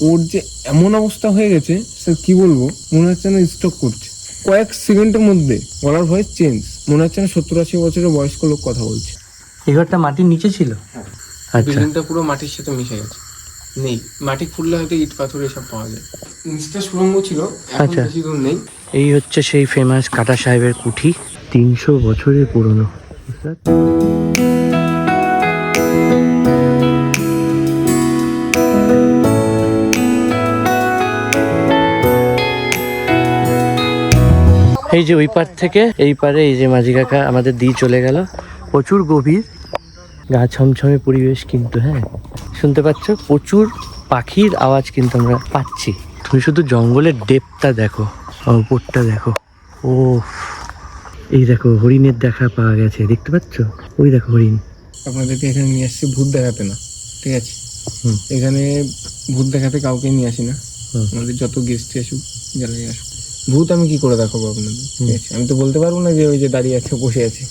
ওর যে এমন অবস্থা হয়ে গেছে স্যার কি বলবো, মনে হচ্ছে না স্ট্রোক করছে কয়েক সেকেন্ডের মধ্যে। গলার ভয়েস চেঞ্জ, মনে হচ্ছে না 70-80 বছরের বয়স্ক লোক কথা বলছে। এই ঘরটা মাটির নিচে ছিল? আচ্ছা, বিল্ডিংটা পুরো মাটির সাথে মিশে গেছে, নেই। মাটি খুললে হয়তো ইট পাথর এসব পাওয়া যায়। নিচটা সুড়ঙ্গ ছিল, এখন আচ্ছা। বেশি দূর নেই। এই হচ্ছে সেই ফেমাস কাটা সাহেবের কুঠি, 300 বছরের পুরনো। এই যে ওই পার থেকে এই পারে এই যে মাঝি কাকা আমাদের দিয়ে চলে গেল। প্রচুর গভীর, গা ছমছমে পরিবেশ, কিন্তু হ্যাঁ শুনতে পাচ্ছ প্রচুর পাখির আওয়াজ কিন্তু আমরা পাচ্ছি। তুমি শুধু জঙ্গলের ডেপটা দেখো, উপরটা দেখো। ও এই দেখো হরিণের দেখা পাওয়া গেছে, দেখতে পাচ্ছ? ওই দেখো হরিণ। আপনাদেরকে এখানে নিয়ে আসছি ভূত দেখাতে না, ঠিক আছে? এখানে ভূত দেখাতে কাউকে নিয়ে আসি না। আমাদের যত গেস্ট আসুক, যারাই আসুক, ভূত আমি কি করে দেখাবো আপনাদের, ঠিক আছে? আমি তো বলতে পারবো না যে ওই যে দাঁড়িয়ে আছে বসে আছে,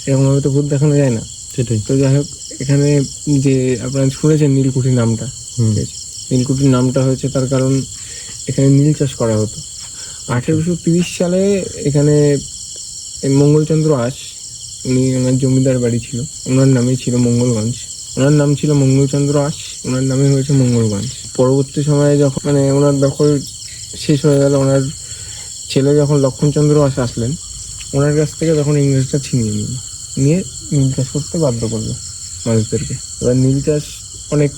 এরকম ভাবে তো ভূত দেখানো যায় না। সেটাই। তো যাই হোক, এখানে যে আপনারা শুনেছেন নীলকুঠির নামটা, ঠিক আছে? নীলকুঠির নামটা হয়েছে তার কারণ এখানে নীল চাষ করা হতো। 1830 সালে এখানে মঙ্গলচন্দ্র আশ, উনি ওনার জমিদার বাড়ি ছিল, ওনার নামেই ছিল মঙ্গলগঞ্জ। ওনার নাম ছিল মঙ্গলচন্দ্র আশ, ওনার নামে হয়েছে মঙ্গলগঞ্জ। পরবর্তী সময়ে যখন মানে ওনার দখল শেষ হয়ে গেল, ওনার ছেলে যখন লক্ষণচন্দ্র আশ আসলেন, ওনার কাছ থেকে তখন ইংরেজটা ছিনিয়ে নিয়ে নীল চাষ করতে বাধ্য করলো মানুষদেরকে। এবার নীল চাষ, অনেক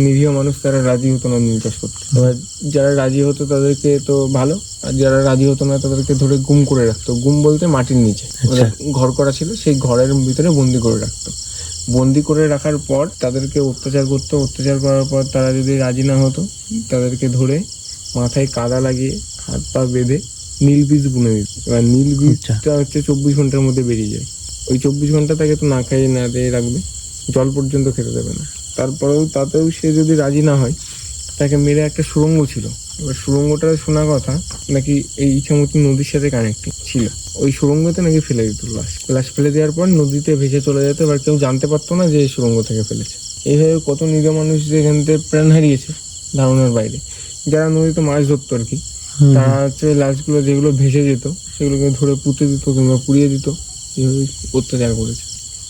নিরীহ মানুষ তারা রাজি হতো না নীল চাষ করতে। এবার যারা রাজি হতো তাদেরকে তো ভালো, আর যারা রাজি হতো না তাদেরকে ধরে গুম করে রাখতো। গুম বলতে মাটির নিচে ঘর করা ছিল, সেই ঘরের ভিতরে বন্দি করে রাখতো। বন্দি করে রাখার পর তাদেরকে অত্যাচার করতো। অত্যাচার করার পর তারা যদি রাজি না হতো, তাদেরকে ধরে মাথায় কাদা লাগিয়ে হাত পা বেঁধে নীল বীজ বুনে দিত। এবার নীল বীজটা হচ্ছে 24 ঘন্টার মধ্যে বেরিয়ে যায়। ওই 24 ঘন্টা তাকে তো না খাইয়ে না দিয়ে রাখবে, জল পর্যন্ত খেতে দেবে না। তারপরেও তাতেও সে যদি রাজি না হয়, তাকে মেরে একটা সুড়ঙ্গ ছিল। এবার সুড়ঙ্গটা শোনা কথা নাকি এই ইছামতি নদীর সাথে কানেক্টেড ছিল। ওই সুড়ঙ্গতে নাকি ফেলে দিত লাশ ফেলে দেওয়ার পর নদীতে ভেসে চলে যেত। এবার কেউ জানতে পারতো না যে এই সুড়ঙ্গ থেকে ফেলেছে। এইভাবে কত নিরীহ মানুষ যেখান থেকে প্রাণ হারিয়েছে ধারণার বাইরে। যারা নদীতে মাছ ধরতো আর কি, তারা হচ্ছে লাশগুলো যেগুলো ভেসে যেত সেগুলোকে ধরে পুঁতে দিত কিংবা পুড়িয়ে দিত। এইভাবে অত্যাচার করেছে।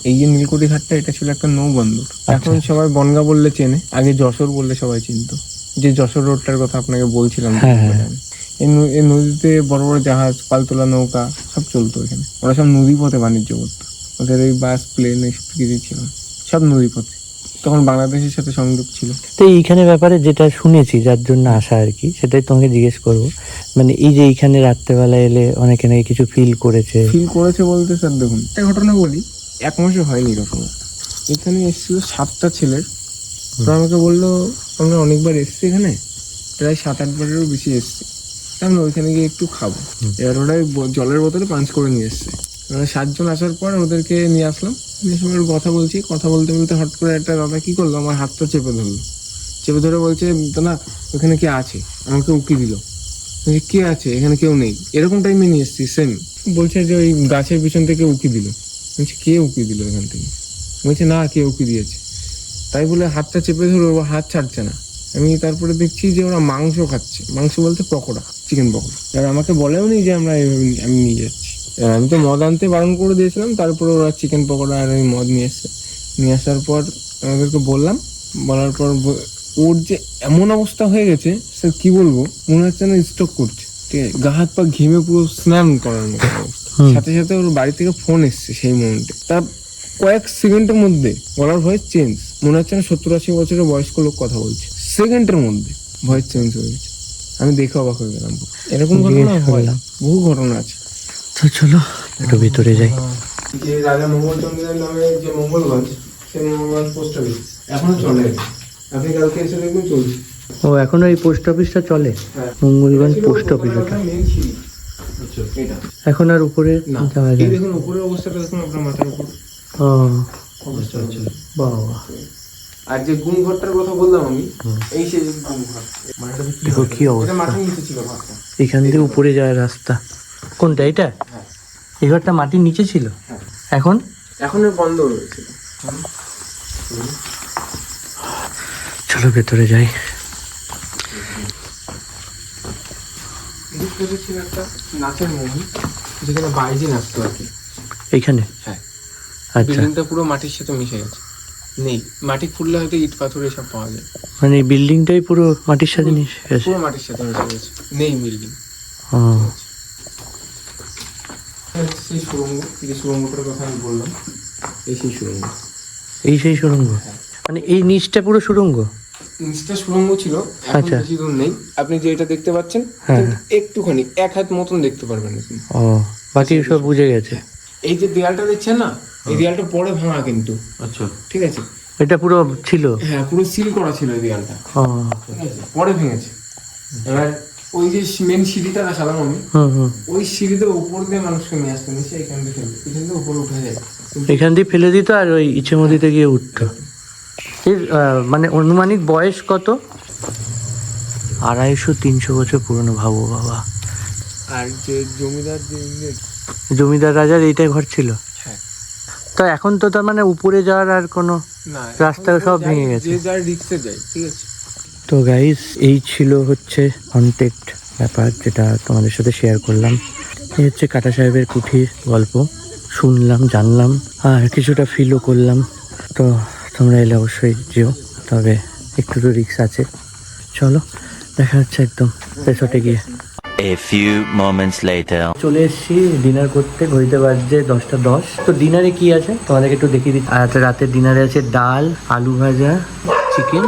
এই যে নীলকুঠি ঘাটটা, এটা ছিল একটা নৌবন্দর। এখন সবাই বনগা বললে চেনে, আগে যশোর বললে সবাই চিনতো। যে যশোর রোডটার কথা আপনাকে বলছিলাম, এই নদীতে বড় বড় জাহাজ, পালতোলা নৌকা সব চলতো এখানে। ওরা সব নদী পথে বাণিজ্য করতো। ওদের এই বাস, প্লেন এসব কিছু ছিল না, সব নদী পথে। তখন বাংলাদেশের সাথে সংযোগ ছিল। তো এইখানে ব্যাপারে যেটা শুনেছি, যার জন্য আসা আর কি, সেটাই তোমাকে জিজ্ঞেস করবো। মানে এই যে এইখানে রাত্রেবেলা এলে অনেকে নাকি কিছু ফিল করেছে বলতে স্যার দেখুন, একটা ঘটনা বলি। 1 মাসও হয়নি এরকম। এখানে এসেছিল 7টা ছেলের। তো আমাকে বললো, আমরা অনেকবার এসছি এখানে, প্রায় 7-8 বারেরও বেশি এসছি, আমরা ওইখানে গিয়ে একটু খাবো। এবার ওরা জলের বোতলে পাঞ্চ করে নিয়ে এসছে। আমরা 7 জন আসার পর ওদেরকে নিয়ে আসলাম। নিয়ে সবাই কথা বলছি, কথা বলতে বলতে হট করে একটা দাদা কি করলো, আমার হাতটা চেপে ধরলো। চেপে ধরে বলছে, তো না ওখানে কে আছে, আমাকে উকি দিল। কে আছে, এখানে কেউ নেই। এরকম টাইমে নিয়ে এসছি সেম। বলছে যে ওই গাছের পিছন থেকে উকি দিল। বলছে কে উকি দিল এখান থেকে? বলছে না, কে উকি দিয়েছে। তাই বলে হাতটা চেপে ধরে ও হাত ছাড়ছে না। আমি তারপরে দেখছি যে ওরা মাংস খাচ্ছে। মাংস বলতে পকোড়া, চিকেন পকোড়া। আর আমাকে বলেও নি যে আমি নিয়ে যাচ্ছি। আমি তো মদ আনতে বারণ করে দিয়েছিলাম, তারপরে ওরা চিকেন পকোড়া আর ওই মদ নিয়ে এসছে। নিয়ে আসার পর আমাদেরকে বলার পর ওর যে এমন অবস্থা হয়ে গেছে স্যার কি বলবো, মনে হচ্ছে না স্ট্রোক করছে। ঠিক আছে, গা হাত পা ঘেমে পুরো স্নান করার মতো অবস্থা। সাথে সাথে ওর বাড়ি থেকে ফোন এসছে সেই মুহূর্তে। তার কয়েক সেকেন্ডের মধ্যে গলার ভয়েস চেঞ্জ, মনে হচ্ছে না 70-80 বছরের বয়স্ক লোক কথা বলছে। সেকেন্ডের মধ্যে ভয়েস চেঞ্জ হয়ে গেছে। আমি দেখে অবাক হয়ে গেলাম। এরকম ঘটনা হয়, বহু ঘটনা আছে। তো চলো একটু ভিতরে যাই। যে রাজা মঙ্গলচন্দ্রের নামে যে মঙ্গলগঞ্জ, সেই মঙ্গলগঞ্জ পোস্ট অফিস এখনো চলে। আপনি কালকে এসে দেখবেন চলছে। ও এখনো এই পোস্ট অফিসটা চলে? মঙ্গলগঞ্জ পোস্ট অফিস ওটা এখন আর উপরে যাওয়া যায়? দেখুন উপরের অবস্থাটা দেখুন আপনার মাথার উপর। বাবা, আর যে গুম ঘরটার কথা বললাম আমি, এই সেই গুম ঘর। দেখো কি অবস্থা। মাটির নিচে ছিল ঘরটা। এখান থেকে উপরে যাওয়ার রাস্তা কোনটা? এটা? এই ঘরটা মাটির নিচে ছিল, এখন বন্ধ রয়েছে। চলো ভেতরে যাই। এদিক থেকে ছিল একটা নাচের মহল, যেখানে বাইজি নাচতো আর কি। এইখানে? হ্যাঁ। আচ্ছা, বিল্ডিংটা পুরো মাটির সাথে মিশে গেছে, নেই। মাটি খুললে হয়তো ইট পাথর এসব পাওয়া যায়। মানে এই বিল্ডিংটাই পুরো মাটির সাথে মিশে গেছে? পুরো মাটির সাথে মিশে গেছে, নেই বিল্ডিং। ও, সেই সুড়ঙ্গ, যে সুড়ঙ্গটার কথা আমি বললাম, এই সেই সুড়ঙ্গ। এই সেই সুড়ঙ্গ? মানে এই নিচটা পুরো সুড়ঙ্গ? নিচটা সুড়ঙ্গ ছিল, এখন আচ্ছা। বেশি দূর নেই। আপনি যে এটা দেখতে পাচ্ছেন, হ্যাঁ। কিন্তু একটুখানি 1 হাত মতন দেখতে পারবেন আপনি। ও, বাকি সব বুঝে গেছে। এই যে দেয়ালটা দেখছেন না, এই দেয়ালটা পরে ভাঙা কিন্তু। আচ্ছা, ঠিক আছে। এটা পুরো ছিল? হ্যাঁ, পুরো সিল করা ছিল এই দেয়ালটা। ও, ঠিক আছে, পরে ভেঙেছে। এবার ওই যে মেন সিঁড়িটা দেখালাম আমি, ওই সিঁড়িতে উপর দিয়ে মানুষকে নিয়ে আসতে নিচে, এখান থেকে ফেলবে, এখান থেকে উপরে উঠে যায়। এখান দিয়ে ফেলে দিত আর ওই ইচ্ছেমতিতে গিয়ে উঠতো। এর মানে আনুমানিক বয়স কত? 250-300 বছর পুরনো, ভাবো বাবা। আর যে জমিদার, যে ইংরেজ, জমিদার রাজার এইটাই ঘর ছিল? হ্যাঁ। তো এখন তো তার মানে উপরে যাওয়ার আর কোনো না, রাস্তা এখন তো সব যাই, ভেঙে গেছে। যে যার রিক্সে যায়। ঠিক আছে। তো গাইস, এই ছিল হচ্ছে হন্টেড ব্যাপার, যেটা তোমাদের সাথে শেয়ার করলাম। এই হচ্ছে কাটা সাহেবের কুঠির গল্প, শুনলাম, জানলাম, আর কিছুটা ফিলও করলাম। তো তোমরা এলে অবশ্যই যেও, তবে একটু তো রিস্ক আছে। চলো, দেখা যাচ্ছে একদম রিসর্টে গিয়ে। A few moments later. চলে এসেছি ডিনার করতে, ঘড়িতে বাজছে 10:10। তো ডিনারে কি আছে তোমাদেরকে একটু দেখিয়ে দিচ্ছি। আর রাতের ডিনারে আছে ডাল, আলু ভাজা, চিকেন,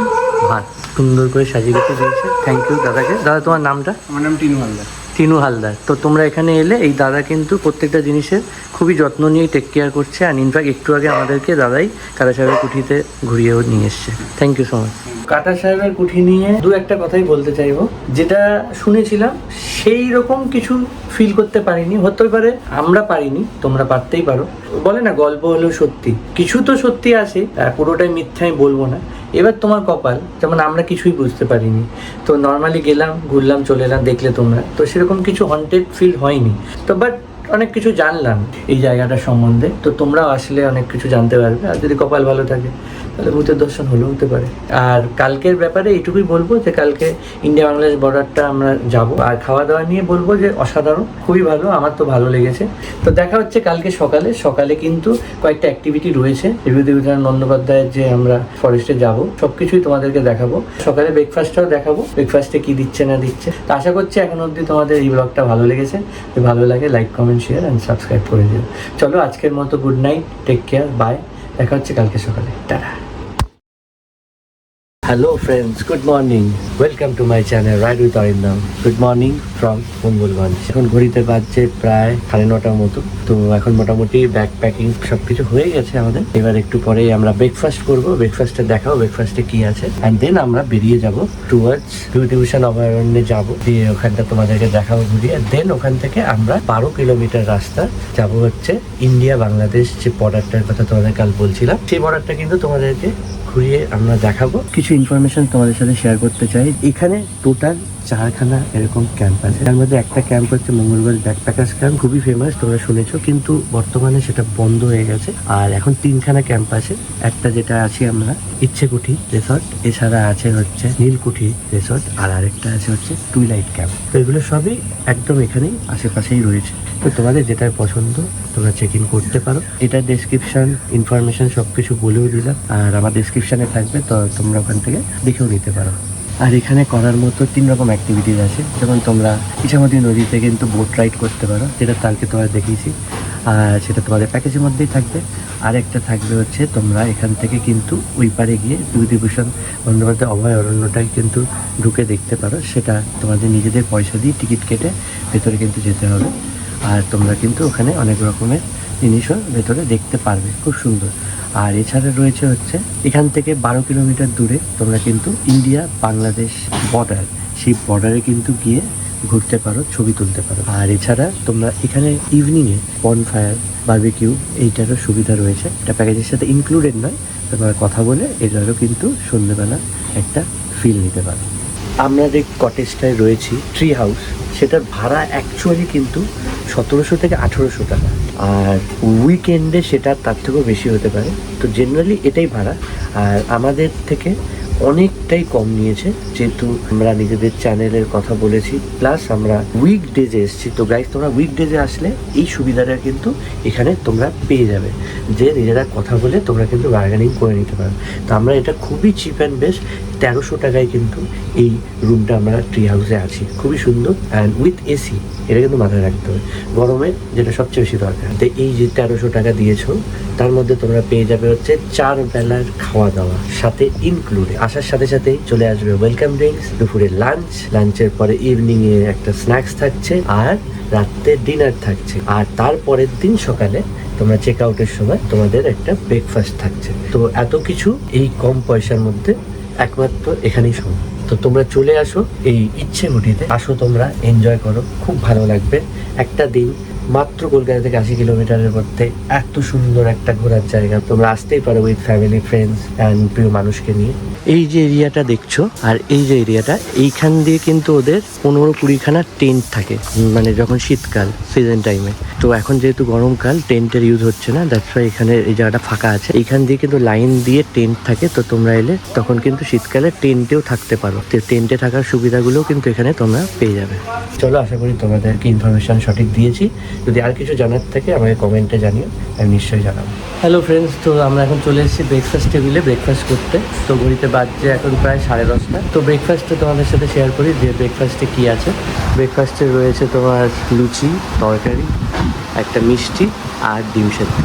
ভাত। সুন্দর করে সাজিয়ে রেখে দিয়েছে। থ্যাংক ইউ দাদাকে। দাদা, তোমার নামটা? আমার নাম টিনু হালদার। টিনু হালদার। তো তোমরা এখানে এলে এই দাদা কিন্তু প্রত্যেকটা জিনিসের খুবই যত্ন নিয়ে টেক কেয়ার করছে। আর ইনফ্যাক্ট একটু আগে আমাদেরকে দাদাই কাটা সাহেবের কুঠিতে ঘুরিয়েও নিয়ে এসছে। Thank you so much. কাটা সাহেবের কুঠি নিয়ে দু একটা কথাই বলতে চাইবো। যেটা শুনেছিলাম সেই রকম কিছু ফিল করতে পারিনি। হতে পারে আমরা পারিনি, তোমরা পারতেই পারো। বলে না, গল্প হলেও সত্যি, কিছু তো সত্যি আছে, পুরোটাই মিথ্যা আমি বলবো না। এবার তোমার কপাল, যেমন আমরা কিছুই বুঝতে পারিনি। তো নর্মালি গেলাম, ঘুরলাম, চলে এলাম, দেখলে তোমরা। তো সেরকম কিছু হন্টেড ফিল হয়নি। তো বাট অনেক কিছু জানলাম এই জায়গাটার সম্বন্ধে। তো তোমরাও আসলে অনেক কিছু জানতে পারবে, আর যদি কপাল ভালো থাকে তাহলে ভূতের দর্শন হলেও হতে পারে। আর কালকের ব্যাপারে এইটুকুই বলবো যে কালকে ইন্ডিয়া বাংলাদেশ বর্ডারটা আমরা যাব। আর খাওয়া দাওয়া নিয়ে বলবো যে অসাধারণ, খুবই ভালো, আমার তো ভালো লেগেছে। তো দেখা হচ্ছে কালকে সকালে। সকালে কিন্তু কয়েকটা অ্যাক্টিভিটি রয়েছে। বিভূতিভূষণ বন্দ্যোপাধ্যায়ের যে আমরা ফরেস্টে যাব, সব কিছুই তোমাদেরকে দেখাবো। সকালে ব্রেকফাস্টটাও দেখাবো, ব্রেকফাস্টে কি দিচ্ছে না দিচ্ছে। তো আশা করছি এখন অবধি তোমাদের এই ব্লগটা ভালো লেগেছে। যদি ভালো লাগে like, comment, share and subscribe করে দিও। চলো, আজকের মতো good night, take care, bye. দেখা হচ্ছে কালকে সকালে। টাটা। Hello friends, good morning, welcome to my channel ride with Arindam. Good morning from Mangalganj. এখন ঘড়িতে বাজছে প্রায় 9:30 মতো। তো এখন মোটামুটি ব্যাগ প্যাকিং সব কিছু হয়ে গেছে আমাদের। এবার একটু পরেই আমরা ব্রেকফাস্ট করবো। ব্রেকফাস্টে দেখাবো ব্রেকফাস্টে কি আছে, অ্যান্ড দেন আমরা বেরিয়ে যাব টুয়ার্ডস বিভূতিভূষণ অভয়ারণ্যে যাবো। দিয়ে ওখানটা তোমাদেরকে দেখাবো ঘুরিয়ে। দেন ওখান থেকে আমরা 12 কিলোমিটার রাস্তা যাব হচ্ছে ইন্ডিয়া বাংলাদেশ যে বর্ডারটার কথা তোমাদের কাল বলছিলাম। সেই বর্ডারটা কিন্তু তোমাদেরকে ঘুরিয়ে আমরা দেখাবো। কিছু ইনফরমেশন তোমাদের সাথে শেয়ার করতে চাই। এখানে টোটাল 4খানা এরকম ক্যাম্প আছে। তার মধ্যে একটা ক্যাম্প হচ্ছে মঙ্গলগঞ্জ ব্যাকপ্যাকার্স ক্যাম্প, খুবই ফেমাস, তোমরা শুনেছো, কিন্তু বর্তমানে সেটা বন্ধ হয়ে গেছে। আর এখন 3খানা ক্যাম্প আছে। একটা যেটা আছি আমরা ইচ্ছেকুঠি রিসর্ট, এছাড়া আছে হচ্ছে নীলকুঠি রিসর্ট, আর আরেকটা আছে হচ্ছে টুইলাইট ক্যাম্প। তো এগুলো সবই একদম এখানেই আশেপাশেই রয়েছে। তো তোমাদের যেটার পছন্দ তোমরা চেক ইন করতে পারো। এটা ডেসক্রিপশন ইনফরমেশন সব কিছু বলেও দিলাম, আর আমার ডেসক্রিপশনে থাকবে, তো তোমরা ওখান থেকে দেখেও নিতে পারো। আর এখানে করার মতো 3 রকম অ্যাক্টিভিটিস আছে। যেমন তোমরা ইছামতি নদীতে কিন্তু বোট রাইড করতে পারো, যেটা কালকে তোমাদের দেখিয়েছি, আর সেটা তোমাদের প্যাকেজের মধ্যেই থাকবে। আর একটা থাকবে হচ্ছে তোমরা এখান থেকে কিন্তু ওই পারে গিয়ে বিভূতিভূষণ বন্দ্যোপাধ্যায় অভয়ারণ্যটাই কিন্তু ঢুকে দেখতে পারো। সেটা তোমাদের নিজেদের পয়সা দিয়ে টিকিট কেটে ভেতরে কিন্তু যেতে হবে। আর তোমরা কিন্তু ওখানে অনেক রকমের জিনিসও ভেতরে দেখতে পারবে, খুব সুন্দর। আর এছাড়া রয়েছে হচ্ছে এখান থেকে 12 কিলোমিটার দূরে তোমরা কিন্তু ইন্ডিয়া বাংলাদেশ বর্ডার, সেই বর্ডারে কিন্তু গিয়ে ঘুরতে পারো, ছবি তুলতে পারো। আর এছাড়া তোমরা এখানে ইভিনিংয়ে বনফায়ার, বারবিকিউ এইটারও সুবিধা রয়েছে। এটা প্যাকেজের সাথে ইনক্লুডেড নয়, তোমরা কথা বলে এটারও কিন্তু সন্ধ্যেবেলা একটা ফিল নিতে পারো। আমরা যে কটেজটায় রয়েছি, ট্রি হাউস, সেটার ভাড়া অ্যাকচুয়ালি কিন্তু 1700 থেকে 1800 টাকা। আর উইকেন্ডে সেটা তার থেকেও বেশি হতে পারে। তো জেনারেলি এটাই ভাড়া। আর আমাদের থেকে অনেকটাই কম নিয়েছে, যেহেতু আমরা নিজেদের চ্যানেলের কথা বলেছি, প্লাস আমরা উইকডেজে এসেছি। তো গাইস, তোমরা উইকডেজে আসলে এই সুবিধাটা কিন্তু এখানে তোমরা পেয়ে যাবে, যে নিজেরা কথা বলে তোমরা কিন্তু বার্গেনিং করে নিতে পারো। তো আমরা এটা খুবই চিপ অ্যান্ড বেস্ট 1300 টাকায় কিন্তু এই রুমটা আমরা ট্রি হাউসে আছি। খুবই সুন্দর অ্যান্ড উইথ এসি, এটা কিন্তু মাথায় রাখতে হবে, গরমে যেটা সবচেয়ে বেশি দরকার। তো এই যে 1300 টাকা দিয়েছো, তার মধ্যে তোমরা পেয়ে যাবে হচ্ছে 4 বেলার খাওয়া দাওয়া, সাথে ইনক্লুডে আসার সাথে সাথেই চলে আসবে ওয়েলকাম ড্রিঙ্কস, দুপুরে লাঞ্চের পরে ইভিনিং এ একটা স্ন্যাক্স থাকছে, আর রাত্রে ডিনার থাকছে, আর তারপরের দিন সকালে তোমরা চেক আউটের সময় তোমাদের একটা ব্রেকফাস্ট থাকছে। তো এত কিছু এই কম পয়সার মধ্যে একমাত্র এখানেই সম্ভব। তো তোমরা চলে আসো এই ইচ্ছেঘটিতে, আসো তোমরা এনজয় করো, খুব ভালো লাগবে। একটা দিন মাত্র কলকাতা থেকে 80 কিলোমিটারের মধ্যে এত সুন্দর একটা ঘোরার জায়গা, তোমরা আসতেই পারো উইথ ফ্যামিলি, ফ্রেন্ডস অ্যান্ড প্রিয় মানুষকে নিয়ে। এই যে এরিয়াটা দেখছো, আর এই যে এরিয়াটা, এইখান দিয়ে কিন্তু ওদের 15-20খানা টেন্ট থাকে, মানে যখন শীতকাল সিজন টাইমে। তো এখন যেহেতু গরমকাল, টেন্টের ইউজ হচ্ছে না, দ্যাটস ওয়াই এখানে এই জায়গাটা ফাঁকা আছে। এইখান দিয়ে কিন্তু লাইন দিয়ে টেন্ট থাকে, তো তোমরা এলে তখন কিন্তু শীতকালে টেন্টেও থাকতে পারো। তো টেন্টে থাকার সুবিধাগুলোও কিন্তু এখানে তোমরা পেয়ে যাবে। চলো, আশা করি তোমাদেরকে ইনফরমেশন সঠিক দিয়েছি। যদি আর কিছু জানার থাকে আমাকে কমেন্টে জানিও, আমি নিশ্চয়ই জানাবো। হ্যালো ফ্রেন্ডস, তো আমরা এখন চলে এসেছি ব্রেকফাস্ট টেবিলে ব্রেকফাস্ট করতে। তো ঘড়িতে বাজছে এখন প্রায় 10:30। তো ব্রেকফাস্টে তোমাদের সাথে শেয়ার করি যে ব্রেকফাস্টে কী আছে। ব্রেকফাস্টে রয়েছে তোমার লুচি, তরকারি, একটা মিষ্টি আর ডিম সেদ্ধ,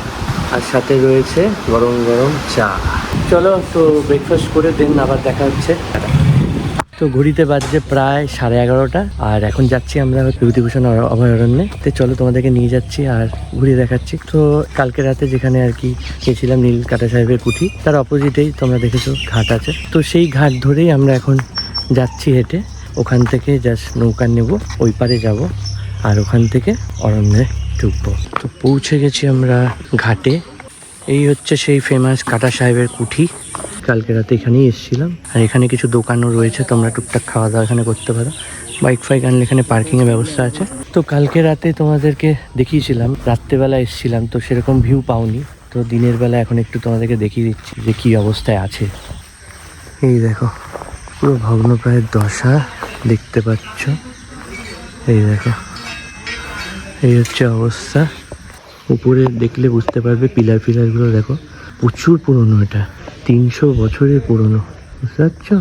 আর সাথে রয়েছে গরম গরম চা। চলো, তো ব্রেকফাস্ট করে দেন আবার দেখা হচ্ছে। তো ঘড়িতে বাজছে প্রায় 11:30, আর এখন যাচ্ছি আমরা বিভূতিভূষণ অভয়ারণ্যে। তো চলো, তোমাদেরকে নিয়ে যাচ্ছি আর ঘুরিয়ে দেখাচ্ছি। তো কালকে রাতে যেখানে আর কি গেছিলাম নীলকাটা সাহেবের কুঠি, তার অপোজিটেই তোমরা দেখেছো ঘাট আছে। তো সেই ঘাট ধরেই আমরা এখন যাচ্ছি হেঁটে। ওখান থেকে জাস্ট নৌকা নেব, ওই পারে যাব, আর ওখান থেকে অরণ্যে ঢুকবো। তো পৌঁছে গেছি আমরা ঘাটে। এই হচ্ছে সেই ফেমাস কাটা সাহেবের কুঠি। কালকে রাতে এখানেই এসেছিলাম, আর এখানে কিছু দোকানও রয়েছে, তোমরা টুকটাক খাওয়া দাওয়া এখানে করতে পারো। বাইক ফাইক আনলে এখানে পার্কিংয়ের ব্যবস্থা আছে। তো কালকে রাতে তোমাদেরকে দেখিয়েছিলাম, রাত্রেবেলা এসেছিলাম, তো সেরকম ভিউ পাওনি। তো দিনের বেলা এখন একটু তোমাদেরকে দেখিয়ে দিচ্ছি যে কী অবস্থায় আছে। এই দেখো, পুরো ভগ্নপ্রায় দশা দেখতে পাচ্ছ। এই দেখো, এই হচ্ছে অবস্থা। উপরে দেখলে বুঝতে পারবে, পিলারগুলো দেখো, প্রচুর পুরনো। এটা 300 বছরের পুরনো, বুঝতে পারছো?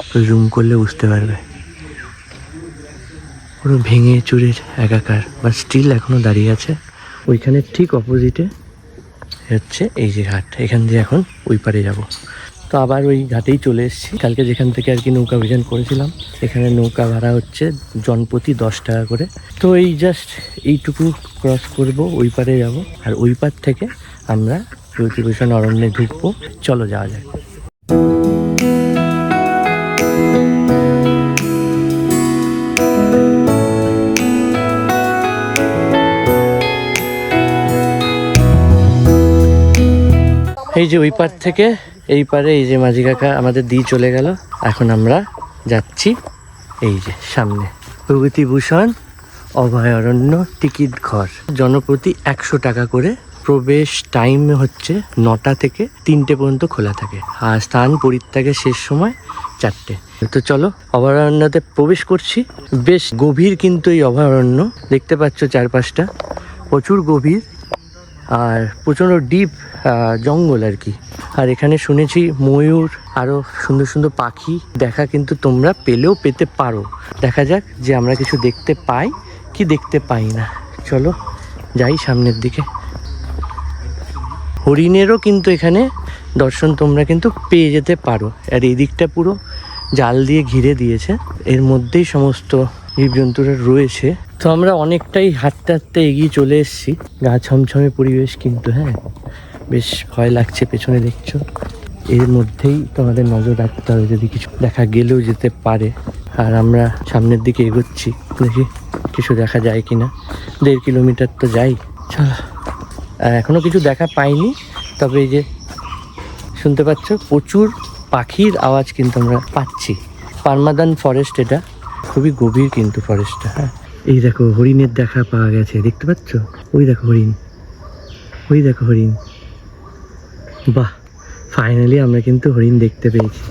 তো জুম করলে বুঝতে পারবে, পুরো ভেঙে চুরে একাকার, বা স্টিল এখনো দাঁড়িয়ে আছে। ওইখানে ঠিক অপোজিটে হচ্ছে এই যে ঘাট, এখান দিয়ে এখন ওই পারে যাব। তো আবার ওই ঘাটেই চলে এসেছি। কালকে যেখান থেকে আর কি নৌকা অভিযান করেছিলাম, এখানে নৌকা ভাড়া হচ্ছে জনপ্রতি 10 টাকা করে। তো এই জাস্ট এইটুকু ক্রস করব, ওই পারে যাব, আর ওই পার থেকে আমরা বিভূতিভূষণ অরণ্যে ঢুকবো। চলো যাওয়া যায়। এই যে ওই পার থেকে এই পারে এই যে মাঝি কাকা আমাদের দিয়ে চলে গেল। এখন আমরা যাচ্ছি এই যে সামনে বিভূতিভূষণ অভয়ারণ্য টিকিট ঘর। জনপ্রতি 100 টাকা করে। প্রবেশ টাইম হচ্ছে 9টা থেকে 3টে পর্যন্ত খোলা থাকে, আর স্থান পরিত্যাগের শেষ সময় 4টে। তো চলো অভয়ারণ্যতে প্রবেশ করছি। বেশ গভীর কিন্তু এই অভয়ারণ্য, দেখতে পাচ্ছ চারপাশটা প্রচুর গভীর, আর প্রচণ্ড ডিপ জঙ্গল আর কি। আর এখানে শুনেছি ময়ূর, আরও সুন্দর সুন্দর পাখি দেখা কিন্তু তোমরা পেলেও পেতে পারো। দেখা যাক যে আমরা কিছু দেখতে পাই কি দেখতে পাই না। চলো যাই সামনের দিকে। হরিণেরও কিন্তু এখানে দর্শন তোমরা কিন্তু পেয়ে যেতে পারো। আর এই দিকটা পুরো জাল দিয়ে ঘিরে দিয়েছে, এর মধ্যেই সমস্ত জীবজন্তুরা রয়েছে। তো আমরা অনেকটাই হাঁটতে হাঁটতে এগিয়ে চলে এসেছি। গা ছমছমে পরিবেশ কিন্তু, হ্যাঁ বেশ ভয় লাগছে। পেছনে দেখছো, এর মধ্যেই তোমাদের নজর রাখতে হবে, যদি কিছু দেখা গেলেও যেতে পারে। আর আমরা সামনের দিকে এগোচ্ছি, দেখি কিছু দেখা যায় কিনা। 1.5 কিলোমিটার তো যাই, চলো। এখনো কিছু দেখা পাইনি, তবে এই যে শুনতে পাচ্ছ প্রচুর পাখির আওয়াজ কিন্তু আমরা পাচ্ছি। পারমাদান ফরেস্ট, এটা খুবই গভীর কিন্তু ফরেস্টটা। হ্যাঁ, এই দেখো হরিণের দেখা পাওয়া গেছে, দেখতে পাচ্ছ? ওই দেখো হরিণ, ওই দেখো হরিণ। বাহ, ফাইনালি আমরা কিন্তু হরিণ দেখতে পেয়েছি।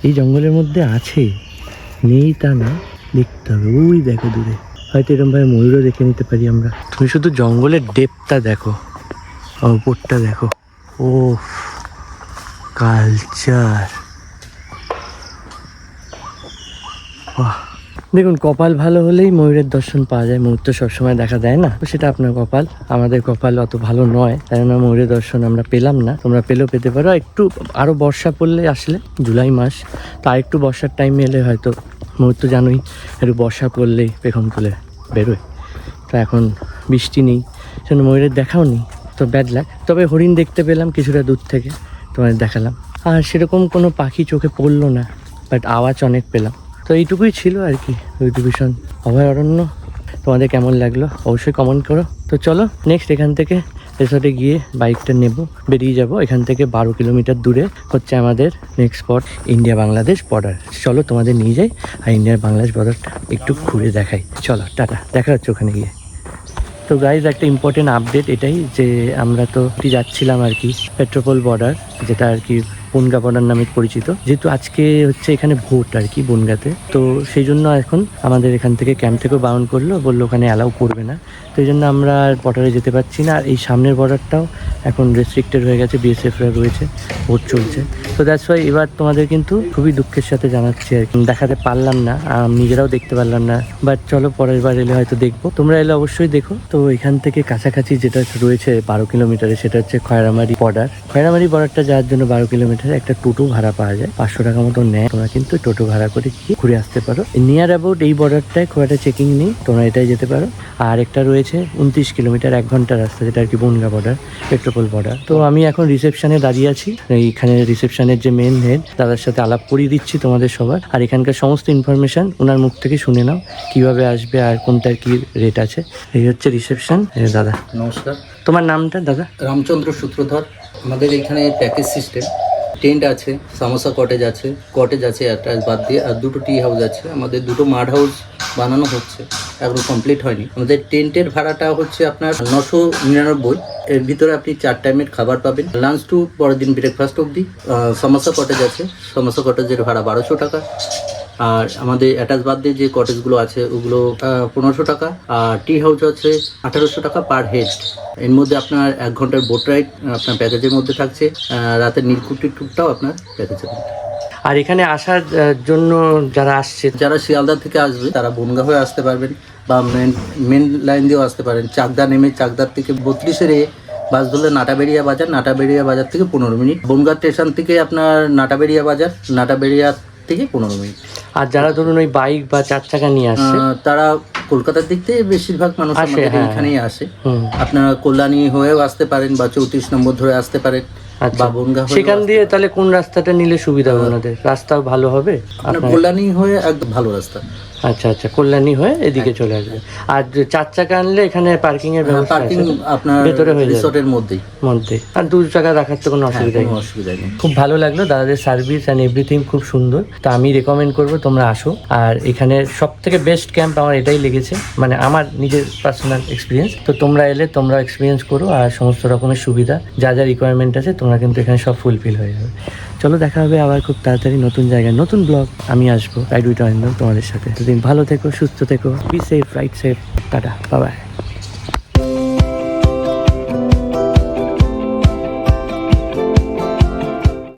এই জঙ্গলের মধ্যে আছে, নেই তা না, দেখতে হবে। ওই দেখো দূরে, হয়তো এরকম ভাবে ময়ূরও দেখে নিতে পারি আমরা। তুমি শুধু জঙ্গলের ডেপটা দেখো, উপরটা দেখো। ও কালচার, বাহ। দেখুন, কপাল ভালো হলেই ময়ূরের দর্শন পাওয়া যায়। ময়ূর তো সবসময় দেখা দেয় না, তো সেটা আপনার কপাল। আমাদের কপাল অত ভালো নয়, তাই জন্য ময়ূরের দর্শন আমরা পেলাম না। তোমরা পেলেও পেতে পারো। একটু আরো বর্ষা পড়লে আসলে, জুলাই মাস, তা একটু বর্ষার টাইমে এলে হয়তো ময়ূর তো জানোই একটু বর্ষা পড়লেই পেখম তুলে বেরোয়। তো এখন বৃষ্টি নেই, সেজন্য ময়ূরের দেখাও নেই, তো ব্যাড লাক। তবে হরিণ দেখতে পেলাম কিছুটা দূর থেকে, তোমাদের দেখালাম। আর সেরকম কোনো পাখি চোখে পড়লো না, বাট আওয়াজ অনেক পেলাম। তো এইটুকুই ছিল আর কি বিভূতিভূষণ অভয়ারণ্য। তোমাদের কেমন লাগলো অবশ্যই কমেন্ট করো। তো চলো নেক্সট এখান থেকে রিসর্টে গিয়ে বাইকটা নেব, বেরিয়ে যাব। এখান থেকে 12 কিলোমিটার দূরে হচ্ছে আমাদের next spot, India Bangladesh border. চলো তোমাদের নিয়ে যাই আর ইন্ডিয়ার বাংলাদেশ বর্ডারটা একটু ঘুরে দেখাই। চলো টাটা, দেখা হচ্ছে ওখানে গিয়ে। তো গাইজ, একটা ইম্পর্টেন্ট আপডেট এটাই যে আমরা তো যাচ্ছিলাম আর কি পেট্রোপোল বর্ডার, যেটা আর কি বনগা বর্ডার নামে পরিচিত। যেহেতু আজকে হচ্ছে এখানে ভোট আর কি বনগাতে, তো সেই জন্য এখন আমাদের এখান থেকে ক্যাম্প থেকেও বারণ করলো, বললো ওখানে অ্যালাউ করবে না। তো এই জন্য আমরা আর বর্ডারে যেতে পারছি না। আর এই সামনের বর্ডারটাও এখন রেস্ট্রিক্টেড হয়ে গেছে, বিএসএফরা রয়েছে, ভোট চলছে। তো দ্যাটস ওয়াই এবার তোমাদের কিন্তু খুবই দুঃখের সাথে জানাচ্ছি আর কি, দেখাতে পারলাম না, নিজেরাও দেখতে পারলাম না। বাট চলো পরের বার এলে হয়তো দেখবো, তোমরা এলে অবশ্যই দেখো। তো এখান থেকে কাছাকাছি যেটা রয়েছে 12 কিলোমিটারে, সেটা হচ্ছে খয়রামারি বর্ডার। খয়রামারি বর্ডারটা যাওয়ার জন্য 12 কিলোমিটার একটা টোটো ভাড়া পাওয়া যায়, 500 টাকা মতো নেয়। তোমরা কিন্তু টোটো ভাড়া করে গিয়ে ঘুরে আসতে পারো। নিয়ার অ্যাবাউট এই বর্ডারটায় খুব একটা চেকিং নেই, তোমরা এটাই যেতে পারো। আর একটা রয়েছে 29 কিলোমিটার 1 ঘন্টার রাস্তা, যেটা আর কি বনগা বর্ডার, পেট্রোপোল বর্ডার। তো আমি এখন রিসেপশনে দাঁড়িয়ে আছি, এইখানে রিসেপশনের যে মেন হেড দাদার সাথে আলাপ করিয়ে দিচ্ছি তোমাদের সবার। আর এখানকার সমস্ত ইনফরমেশন ওনার মুখ থেকে শুনে নাও, কিভাবে আসবে আর কোনটার কি রেট আছে। এই হচ্ছে রিসেপশন। দাদা নমস্কার, তোমার নামটা? দাদা রামচন্দ্র সূত্রধর। আমাদের এখানে প্যাকেজ সিস্টেম, টেন্ট আছে, সামোসা কটেজ আছে অ্যাটাচ বাদ দিয়ে, আর 2টো টি হাউস আছে। আমাদের 2টো মাড হাউস বানানো হচ্ছে, এখনো কমপ্লিট হয়নি। আমাদের টেন্টের ভাড়াটা হচ্ছে আপনার 999। এর ভিতরে আপনি 4 টাইমের খাবার পাবেন, লাঞ্চ টু পরের দিন ব্রেকফাস্ট অবধি। সামোসা কটেজ আছে, সামোসা কটেজের ভাড়া 1200 টাকা। আর আমাদের অ্যাটাচ বাদ দিয়ে যে কটেজগুলো আছে ওগুলো 1500 টাকা। আর টি হাউস আছে 1800 টাকা পার হেড। এর মধ্যে আপনার 1 ঘন্টার বোট রাইড আপনার প্যাকেজের মধ্যে থাকছে। রাতের নীলকুঠির ট্যুরটাও আপনার প্যাকেজের মধ্যে। আর এখানে আসার জন্য যারা আসছে, যারা শিয়ালদা থেকে আসবে তারা বনগা হয়ে আসতে পারবেন, বা মেন লাইন দিয়েও আসতে পারেন। চাকদা নেমে চাকদার থেকে 32-এর বাস ধরলে নাটাবেড়িয়া বাজার থেকে 15 মিনিট। বনগা স্টেশন থেকে আপনার নাটাবেড়িয়া থেকে 15 মিনিট। আর যারা ধরুন ওই বাইক বা 4 চাকা নিয়ে আসছে, তারা কলকাতার দিক থেকে বেশিরভাগ মানুষ আমাদের এখানেই আসে। হুম। আপনারা কল্যাণী হয়েও আসতে পারেন, বা 34 নম্বর ধরে আসতে পারেন, আচ্ছা। বা বনগা হয়ে। সেখান দিয়ে তাহলে কোন রাস্তাটা নিলে সুবিধা হবে ওনাদের? রাস্তাও ভালো হবে আপনার কল্যাণী হয়ে একদম ভালো রাস্তা। আচ্ছা আচ্ছা, কল্যাণী হয়ে এদিকে চলে আসবে। আর 4 চাকা আনলে এখানে পার্কিং এর ব্যবস্থা আছে? পার্কিং আপনার ভেতরে হয়ে যাবে, রিসর্টের মধ্যেই। আর 2 চাকা রাখার তো কোনো অসুবিধা নেই। কোনো অসুবিধা নেই। খুব ভালো লাগলো, দাদাদের সার্ভিস অ্যান্ড এভরিথিং খুব সুন্দর। তো আমি রেকমেন্ড করবো তোমরা আসো। আর এখানে সব থেকে বেস্ট ক্যাম্প আমার এটাই লেগেছে, মানে আমার নিজের পার্সোনাল এক্সপিরিয়েন্স। তো তোমরা এলে তোমরা এক্সপিরিয়েন্স করো, আর সমস্ত রকমের সুবিধা যা যা রিকোয়ারমেন্ট আছে তোমরা কিন্তু এখানে সব ফুলফিল হয়ে যাবে। চলো দেখা হবে আবার খুব তাড়াতাড়ি নতুন জায়গায়, নতুন ব্লগ আমি আসবো রাইড উইথ অরিন্দম তোমাদের সাথে। দুদিন ভালো থেকো, সুস্থ থেকো, be safe, ride safe, tata, bye bye.